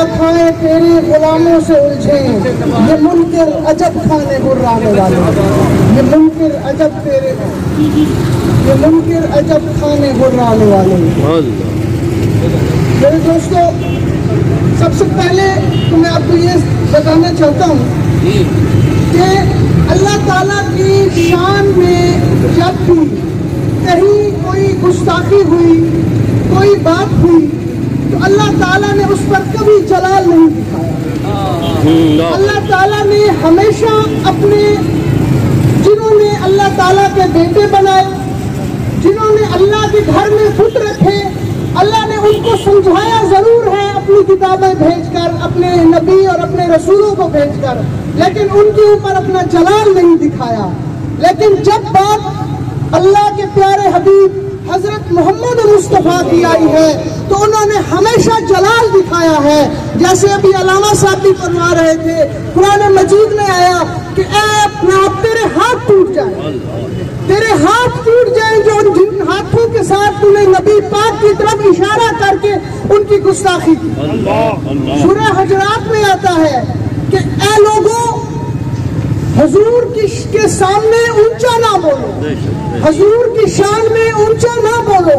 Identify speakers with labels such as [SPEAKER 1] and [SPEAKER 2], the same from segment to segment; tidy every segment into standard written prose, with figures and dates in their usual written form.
[SPEAKER 1] शाखाएं तेरे गुलामों से उलझे, ये मुनकिर अजब खाने गुर्राने वाले, ये मुनकिर अजब तेरे, ये मुनकिर अजब खाने गुर्राने वाले। मेरे दोस्तों, सबसे पहले तो मैं आपको ये बताना चाहता हूँ कि अल्लाह ताला की शान में जब भी कहीं कोई गुस्ताखी हुई, कोई बात हुई, तो अल्लाह ताला ने उस पर कभी जलाल नहीं दिखाया। अल्लाह ताला ने हमेशा अपने, जिन्होंने अल्लाह ताला के बेटे बनाए, जिन्होंने अल्लाह के घर में बुत रखे, अल्लाह ने उनको समझाया जरूर है अपनी किताबें भेजकर, अपने नबी और अपने रसूलों को भेजकर, लेकिन उनके ऊपर अपना जलाल नहीं दिखाया। लेकिन जब बात अल्लाह के प्यारे हबीब हजरत मोहम्मद मुस्तफ़ा की आई है तो उन्होंने हमेशा जलाल दिखाया है। जैसे अभी अलामा साहब भी फरमा रहे थे, कुरान मजीद में आया कि ऐ अपना तेरे हाथ टूट जाए, तेरे हाथ टूट जाए जो जिन हाथों के साथ तूने नबी पाक की तरफ इशारा करके उनकी गुस्ताखी की। सूरह हुजरात में आता है कि ऐ लोगों, हुजूर के सामने ऊंचा ना बोलो, हुजूर की शान में ऊंचा ना बोलो,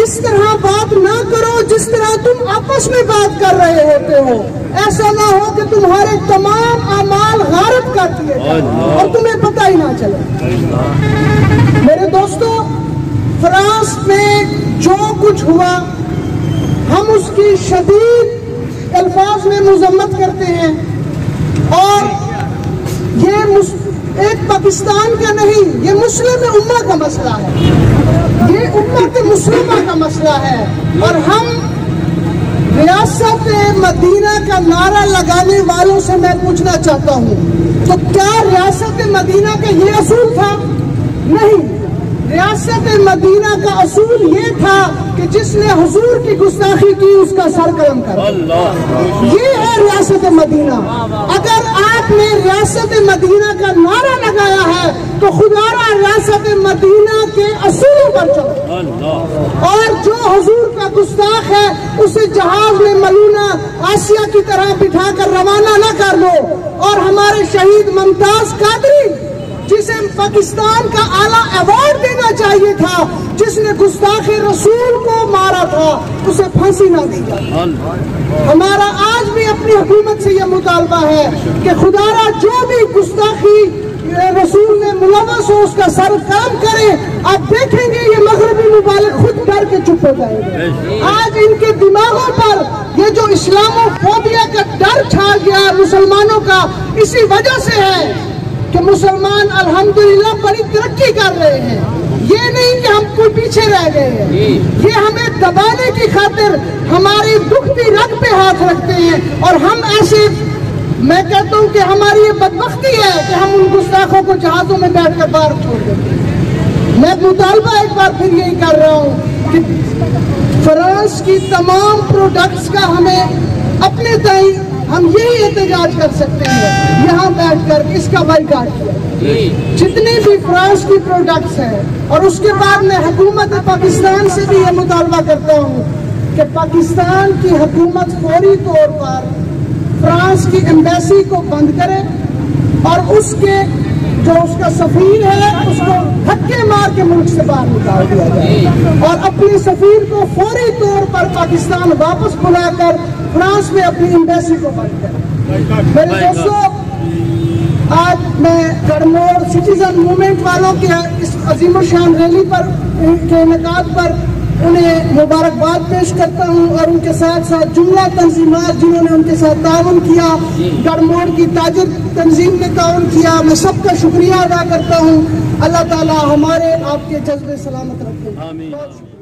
[SPEAKER 1] इस तरह बात ना करो जिस तरह तुम आपस में बात कर रहे होते हो। ऐसा ना हो कि तुम्हारे तमाम अमाल गारत कर दिए और तुम्हें पता ही ना चले। मेरे दोस्तों, फ्रांस में जो कुछ हुआ, हम उसकी शदीद अल्फाज में मुजम्मत करते हैं, और ये एक पाकिस्तान का नहीं, ये मुस्लिम उम्मा का मसला है, ये उम्मत मुस्लिमा का मसला है। और हम रियासत मदीना का नारा लगाने वालों से मैं पूछना चाहता हूँ, तो क्या रियासत मदीना का ये असूल था? नहीं, रियासत मदीना का असूल ये था कि जिसने हुजूर की गुस्ताखी की उसका सर कलम कर। ये है रियासत मदीना। अगर आपने रियासत मदीना का नारा लगाया है तो खुदारा रियासत मदीना के असूलों पर चलो, और जो हुजूर का गुस्ताख है उसे जहाज में मलूना आसिया की तरह बिठा कर रवाना न कर लो। और हमारे शहीद मुमताज कादरी, जिसे पाकिस्तान का आला अवार्ड देना चाहिए था, जिसने गुस्ताखे रसूल को मारा था, उसे फांसी ना दी जाए। हमारा आज भी अपनी हुकूमत से यह मुतालबा है कि खुदारा जो भी गुस्ताखी रसूल ने मुलव्वस हो उसका सर काम करे। आप देखेंगे ये मगरबी मुबालिक खुद डर के चुप हो जाएंगे। आज इनके दिमागों पर ये जो इस्लामोफोबिया का डर छा गया मुसलमानों का, इसी वजह से है कि मुसलमान अल्हम्दुलिल्लाह बड़ी तरक्की कर रहे हैं। ये नहीं कि हम कोई पीछे रह गए हैं, ये हमें दबाने की खातिर हमारी दुखती रग पे हाथ रखते हैं। और हम ऐसे, मैं कहता हूँ कि हमारी ये बदबख्ती है कि हम उन गुस्ताखों को जहाजों में बैठकर बाहर छोड़ देते। मैं मुतालबा एक बार फिर यही कर रहा हूँ कि फ्रांस की तमाम प्रोडक्ट्स का हमें अपने ताई हम यही एहतजाज कर सकते हैं यहाँ बैठकर, इसका बाइकाट किया जितनी भी फ्रांस की प्रोडक्ट्स हैं। और उसके बाद मैं हुकूमत पाकिस्तान से भी यह मुतालबा करता हूँ कि पाकिस्तान की हुकूमत फौरी तौर पर फ्रांस की एम्बेसी को बंद करे और उसके जो उसका सफीर है उसको धक्के मार के मुल्क से बाहर निकाल दिया जाए, और अपने सफीर को फौरी तौर पर पाकिस्तान वापस बुलाकर फ्रांस में अपनी एम्बेसी को बंद करे। मेरे दोस्तों, आज मैं गढ़मोड़ सिटीजन मूवमेंट वालों के इस अजीम शान रैली पर के इनेकाद पर उन्हें मुबारकबाद पेश करता हूं, और उनके साथ साथ जुमला तंजीमात जिन्होंने उनके साथ ताउन किया, गढ़मोड़ की ताजिर तंजीम ने ताउन किया, मैं सबका शुक्रिया अदा करता हूं। अल्लाह ताला हमारे आपके जज्बे सलामत रखे।